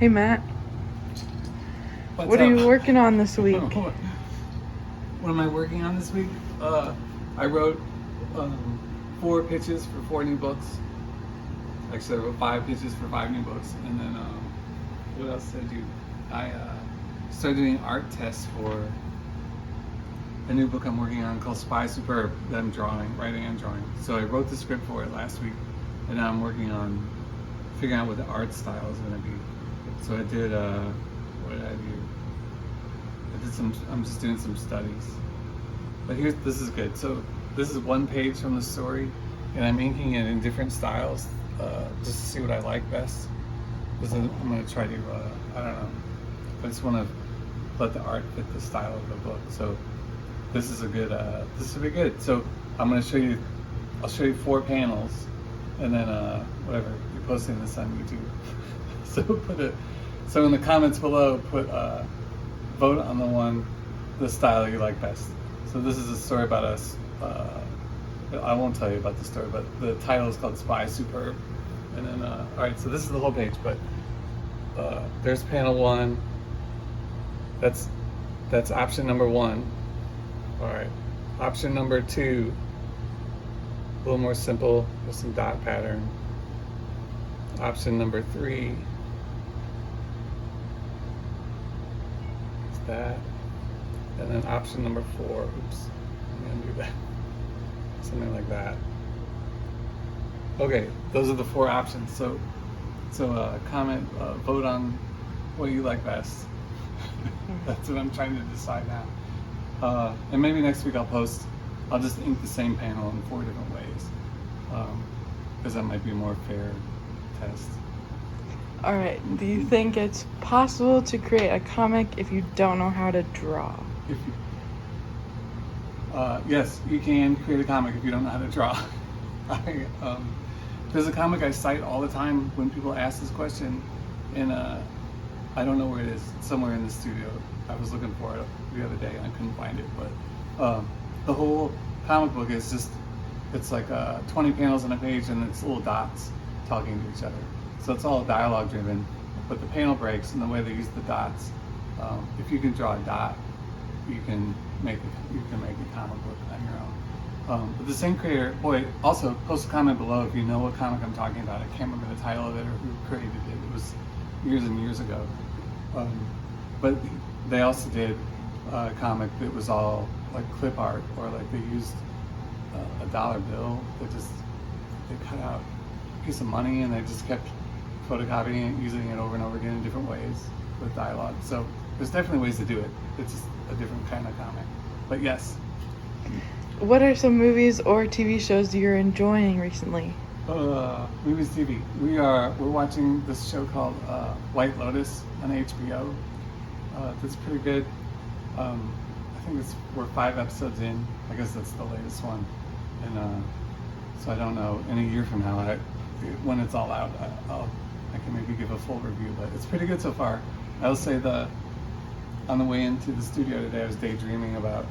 Hey Matt, What's what are up? you working on this week? What am I working on this week? I wrote 4 pitches for 4 new books. Actually, I wrote 5 pitches for 5 new books. And then what else did I do? I started doing art tests for a new book I'm working on called Spy Superb that I'm writing and drawing. So I wrote the script for it last week, and now I'm working on figuring out what the art style is going to be. So I did, what did I do? I'm just doing some studies. But this is good. So this is 1 page from the story, and I'm inking it in different styles, just to see what I like best. I'm going to try to, I don't know, I just want to let the art fit the style of the book. So this is a good, this will be good. So I'm going to show you, I'll show you 4 panels, and then whatever, you're posting this on YouTube. So in the comments below, put vote on the style you like best. So this is a story about us. I won't tell you about the story, but the title is called Spy Superb. And then, all right, so this is the whole page, but there's panel 1. That's option number 1. All right, option number 2, a little more simple with some dot pattern. Option number 3 is that. And then option number 4, oops, I'm gonna do that. Something like that. Okay, those are the 4 options. So comment, vote on what you like best. That's what I'm trying to decide now. And maybe next week I'll just ink the same panel in 4 different ways. Because that might be a more fair test. All right, do you think it's possible to create a comic if you don't know how to draw? Yes, you can create a comic if you don't know how to draw. There's a comic I cite all the time when people ask this question, and I don't know where it is. It's somewhere in the studio. I was looking for it the other day and I couldn't find it, but the whole comic book is just, it's like 20 panels on a page, and it's little dots talking to each other. So it's all dialogue driven, but the panel breaks and the way they use the dots, if you can draw a dot, you can make a comic book on your own. But the same creator, also post a comment below if you know what comic I'm talking about. I can't remember the title of it or who created it. It was years and years ago. But they also did a comic that was all like clip art, or like they used a dollar bill. They cut out a piece of money and they just kept photocopying it, using it over and over again in different ways with dialogue. So there's definitely ways to do it. It's just a different kind of comic. But yes. What are some movies or TV shows you're enjoying recently? Movies, TV. We're watching this show called White Lotus on HBO. That's pretty good. I think we're 5 episodes in. I guess that's the latest one. And so I don't know. In a year from now, when it's all out, I can maybe give a full review. But it's pretty good so far. I'll say on the way into the studio today, I was daydreaming about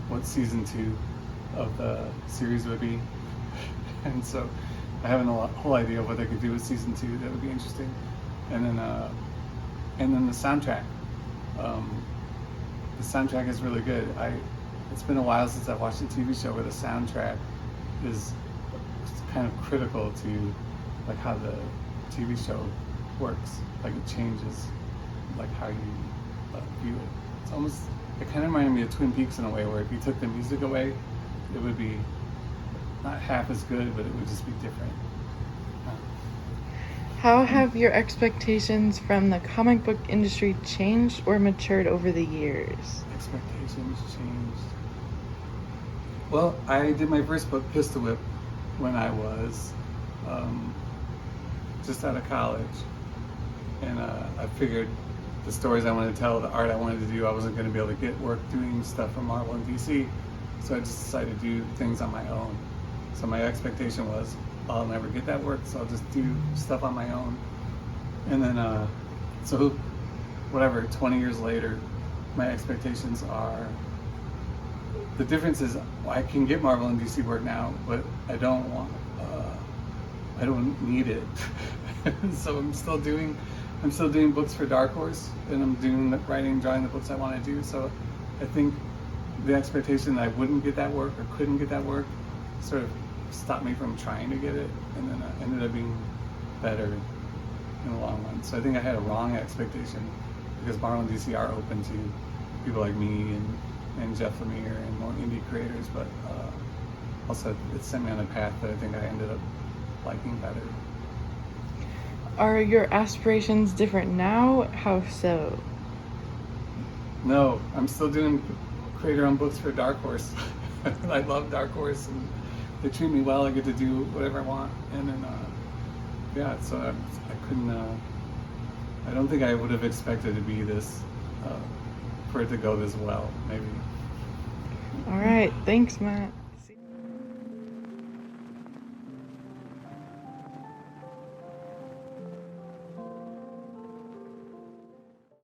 what season 2 of the series would be, and so I have a whole idea of what they could do with season 2 that would be interesting. And then the soundtrack. The soundtrack is really good. It's been a while since I've watched a TV show where the soundtrack is kind of critical to like how the TV show works. Like it changes like how you view it. It kind of reminded me of Twin Peaks in a way, where if you took the music away, it would be not half as good, but it would just be different. How have your expectations from the comic book industry changed or matured over the years? Expectations changed. Well, I did my first book, Pistol Whip, when I was just out of college. And I figured the stories I wanted to tell, the art I wanted to do, I wasn't going to be able to get work doing stuff from Marvel and DC. So I just decided to do things on my own. So my expectation was, I'll never get that work, so I'll just do stuff on my own. And then, so whatever, 20 years later, my expectations are, the difference is I can get Marvel and DC work now, but I don't need it. So I'm still doing I'm still doing books for Dark Horse, and I'm writing, drawing the books I want to do. So I think the expectation that I wouldn't get that work or couldn't get that work sort of stopped me from trying to get it, and then I ended up being better in the long run. So I think I had a wrong expectation, because Marvel and DC are open to people like me and Jeff Lemire and more indie creators, but also it sent me on a path that I think I ended up liking better. Are your aspirations different now? How so? No, I'm still doing creator-owned books for Dark Horse. I love Dark Horse, and they treat me well. I get to do whatever I want, and then yeah. So I couldn't. I don't think I would have expected to be this, for it to go this well. Maybe. All right. Thanks, Matt.